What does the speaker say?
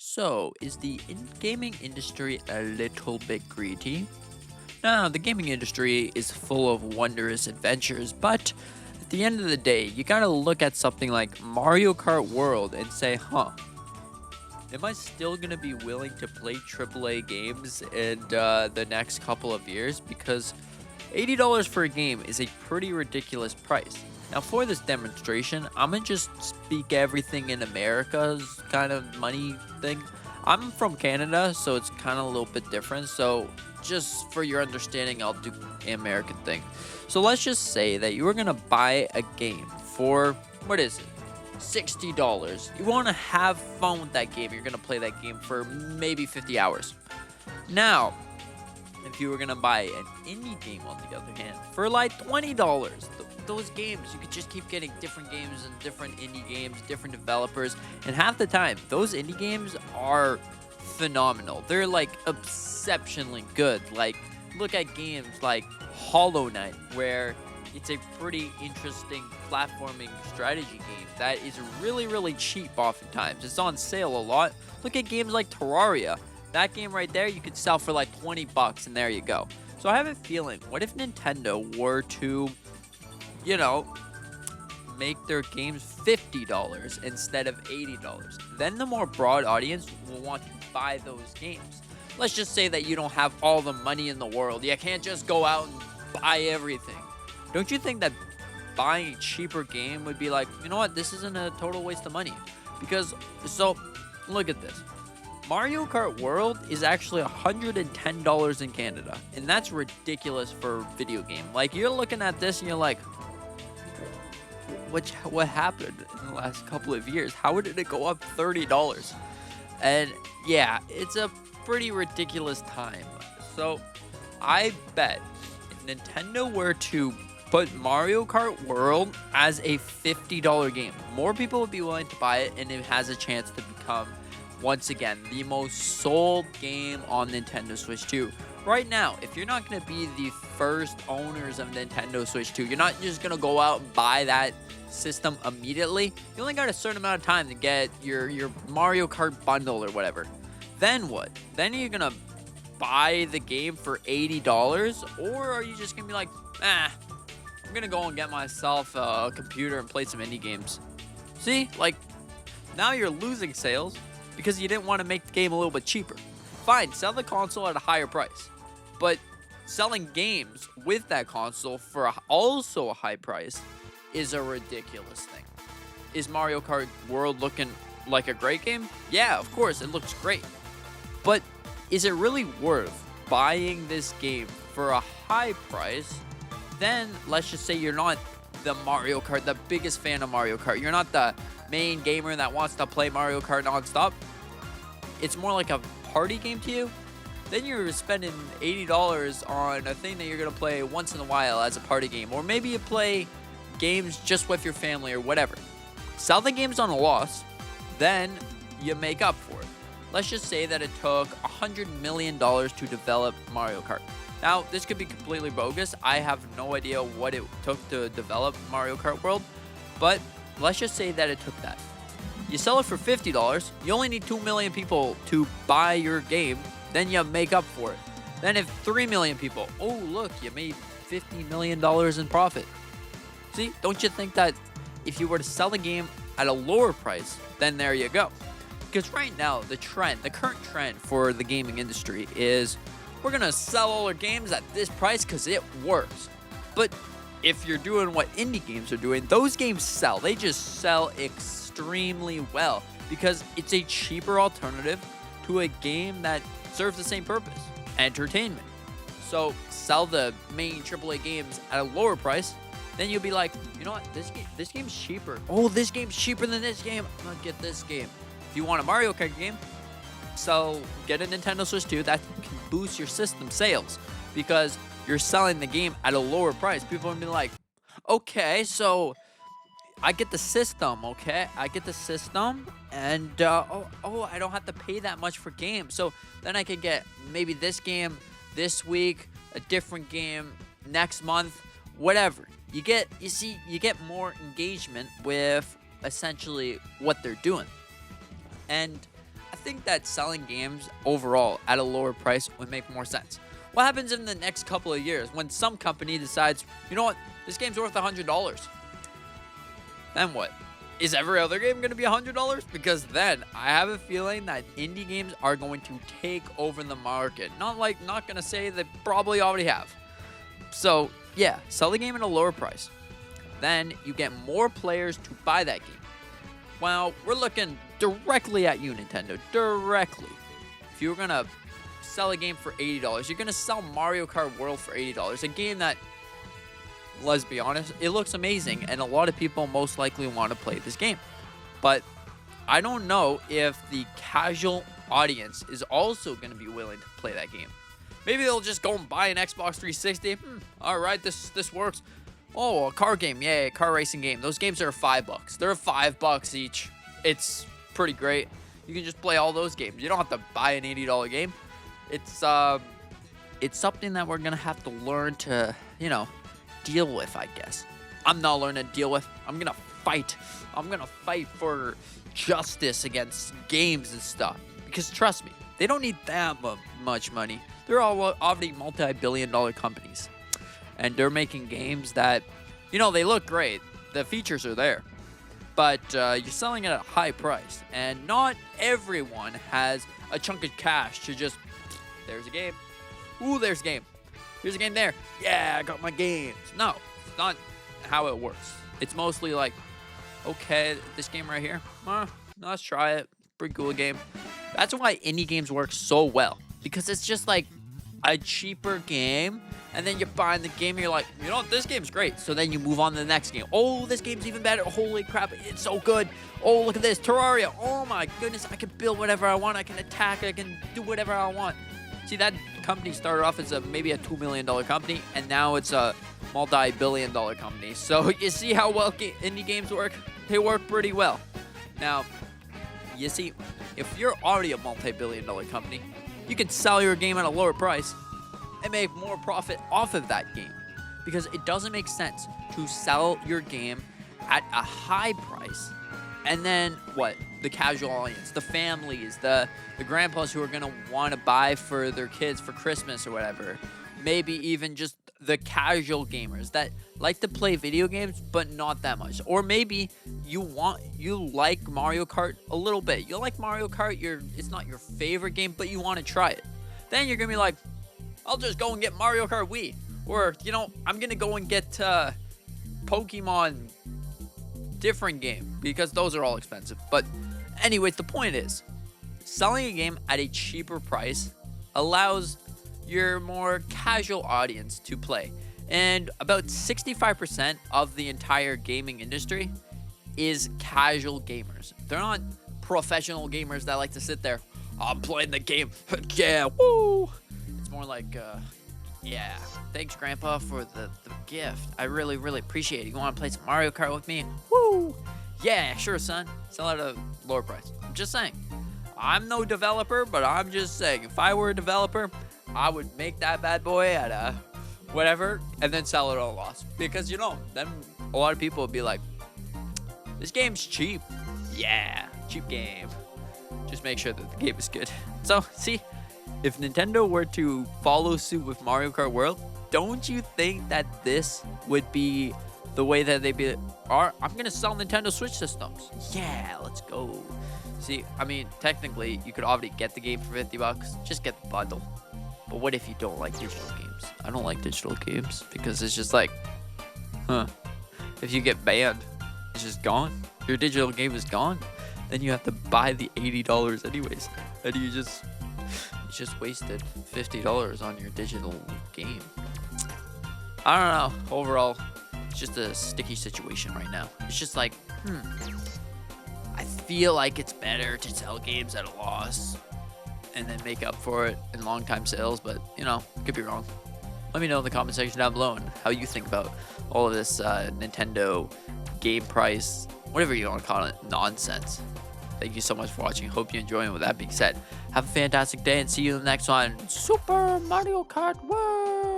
So, is the gaming industry a little bit greedy? No, the gaming industry is full of wondrous adventures, but at the end of the day, you gotta look at something like Mario Kart World and say, am I still gonna be willing to play AAA games in the next couple of years? Because $80 for a game is a pretty ridiculous price. Now, for this demonstration, I'm gonna just speak everything in America's kind of money thing. I'm from Canada, so it's kind of a little bit different. So, just for your understanding, I'll do the American thing. So, let's just say that you were gonna buy a game for what is it? $60. You wanna have fun with that game. You're gonna play that game for maybe 50 hours. Now, if you were gonna buy an indie game on the other hand for like $20, those games you could just keep getting different games and different indie games, different developers, and half the time those indie games are phenomenal. They're like exceptionally good. Like, look at games like Hollow Knight, where it's a pretty interesting platforming strategy game that is really cheap oftentimes. It's on sale a lot. Look at games like Terraria. That game right there, you could sell for like 20 bucks, and there you go. So I have a feeling, what if Nintendo were to, you know, make their games $50 instead of $80? Then the more broad audience will want to buy those games. Let's just say that you don't have all the money in the world. You can't just go out and buy everything. Don't you think that buying a cheaper game would be like, you know what, this isn't a total waste of money? Because, so, look at this. Mario Kart World is actually $110 in Canada, and that's ridiculous for a video game. Like, you're looking at this and you're like, what happened in the last couple of years? How did it go up $30? And yeah, it's a pretty ridiculous time. So I bet if Nintendo were to put Mario Kart World as a $50 game, more people would be willing to buy it, and it has a chance to become, once again, the most sold game on Nintendo Switch 2. Right now, if you're not going to be the first owners of Nintendo Switch 2, you're not just going to go out and buy that system immediately. You only got a certain amount of time to get your Mario Kart bundle or whatever. Then what? Then are you going to buy the game for $80? Or are you just going to be like, I'm going to go and get myself a computer and play some indie games? See? Like, now you're losing sales because you didn't want to make the game a little bit cheaper. Fine, sell the console at a higher price. But selling games with that console for also a high price is a ridiculous thing. Is Mario Kart World looking like a great game? Yeah, of course, it looks great. But is it really worth buying this game for a high price? Then let's just say you're not the Mario Kart, the biggest fan of Mario Kart. You're not the main gamer that wants to play Mario Kart nonstop. It's more like a party game to you. Then you're spending $80 on a thing that you're going to play once in a while as a party game. Or maybe you play games just with your family or whatever. Sell the games on a loss, then you make up for it. Let's just say that it took $100 million to develop Mario Kart. Now, this could be completely bogus. I have no idea what it took to develop Mario Kart World, but let's just say that it took that. You sell it for $50, you only need 2 million people to buy your game, then you make up for it. Then if 3 million people, oh look, you made $50 million in profit. See, don't you think that if you were to sell the game at a lower price, then there you go. Because right now, the current trend for the gaming industry is we're going to sell all our games at this price because it works. But if you're doing what indie games are doing, those games sell. They just sell extremely well because it's a cheaper alternative to a game that serves the same purpose, entertainment. So sell the main AAA games at a lower price, then you'll be like, you know what, this game's cheaper. Oh, this game's cheaper than this game. I'm gonna get this game. If you want a Mario Kart game, so get a Nintendo Switch 2. That can boost your system sales because you're selling the game at a lower price. People are gonna be like, okay, so I get the system, okay? I get the system, and I don't have to pay that much for games. So then I could get maybe this game this week, a different game next month, whatever. You get more engagement with essentially what they're doing. And at think that selling games overall at a lower price would make more sense. What happens in the next couple of years when some company decides, you know what, this game's worth $100? Then what? Is every other game going to be $100? Because then I have a feeling that indie games are going to take over the market. Not going to say they probably already have. So yeah, sell the game at a lower price. Then you get more players to buy that game. Well, we're looking directly at you, Nintendo. Directly. If you were going to sell a game for $80, you're going to sell Mario Kart World for $80. A game that, let's be honest, it looks amazing, and a lot of people most likely want to play this game. But I don't know if the casual audience is also going to be willing to play that game. Maybe they'll just go and buy an Xbox 360. All right, this works. Oh, a car game. Yay, a car racing game. Those games are $5. They're $5 each. It's pretty great. You can just play all those games. You don't have to buy an $80 game. It's something that we're going to have to learn to, deal with, I guess. I'm not learning to deal with. I'm going to fight. I'm going to fight for justice against games and stuff. Because trust me, they don't need that much money. They're all already multi-billion-dollar companies. And they're making games that, they look great. The features are there. But you're selling it at a high price. And not everyone has a chunk of cash to just, there's a game. Ooh, there's a game. Here's a game there. Yeah, I got my games. No, it's not how it works. It's mostly like, okay, this game right here, let's try it. Pretty cool game. That's why indie games work so well. Because it's just like a cheaper game. And then you're buying the game and you're like, you know what, this game's great. So then you move on to the next game. Oh, this game's even better. Holy crap, it's so good. Oh, look at this, Terraria. Oh my goodness, I can build whatever I want. I can attack, I can do whatever I want. See, that company started off as maybe a $2 million company, and now it's a multi-billion-dollar company. So you see how well indie games work? They work pretty well. Now, you see, if you're already a multi-billion-dollar company, you can sell your game at a lower price and make more profit off of that game. Because it doesn't make sense to sell your game at a high price and then what? The casual audience, the families, the grandpas who are going to want to buy for their kids for Christmas or whatever. Maybe even just the casual gamers that like to play video games but not that much. Or maybe you like Mario Kart a little bit. You like Mario Kart, it's not your favorite game, but you want to try it. Then you're going to be like, I'll just go and get Mario Kart Wii. Or, I'm going to go and get Pokemon different game, because those are all expensive. But anyways, the point is, selling a game at a cheaper price allows your more casual audience to play. And about 65% of the entire gaming industry is casual gamers. They're not professional gamers that like to sit there, I'm playing the game, yeah, woo. It's more like, yeah, thanks, Grandpa, for the gift. I really, really appreciate it. You want to play some Mario Kart with me? Woo! Yeah, sure, son. Sell at a lower price. I'm just saying. I'm no developer, but I'm just saying. If I were a developer, I would make that bad boy at a whatever and then sell it at a loss. Because, then a lot of people would be like, this game's cheap. Yeah, cheap game. Just make sure that the game is good. So, see, if Nintendo were to follow suit with Mario Kart World, don't you think that this would be the way that they'd I'm going to sell Nintendo Switch systems. Yeah, let's go. See, I mean, technically, you could already get the game for $50. Just get the bundle. But what if you don't like digital games? I don't like digital games because it's just like, if you get banned, it's just gone. Your digital game is gone. Then you have to buy the $80 anyways. And you just wasted $50 on your digital game. I don't know. Overall, it's just a sticky situation right now. It's just like, I feel like it's better to sell games at a loss and then make up for it in long time sales, but could be wrong. Let me know in the comment section down below and how you think about all of this Nintendo game price, whatever you want to call it, nonsense. Thank you so much for watching. Hope you enjoy it. With that being said, have a fantastic day and see you in the next one. Super Mario Kart World!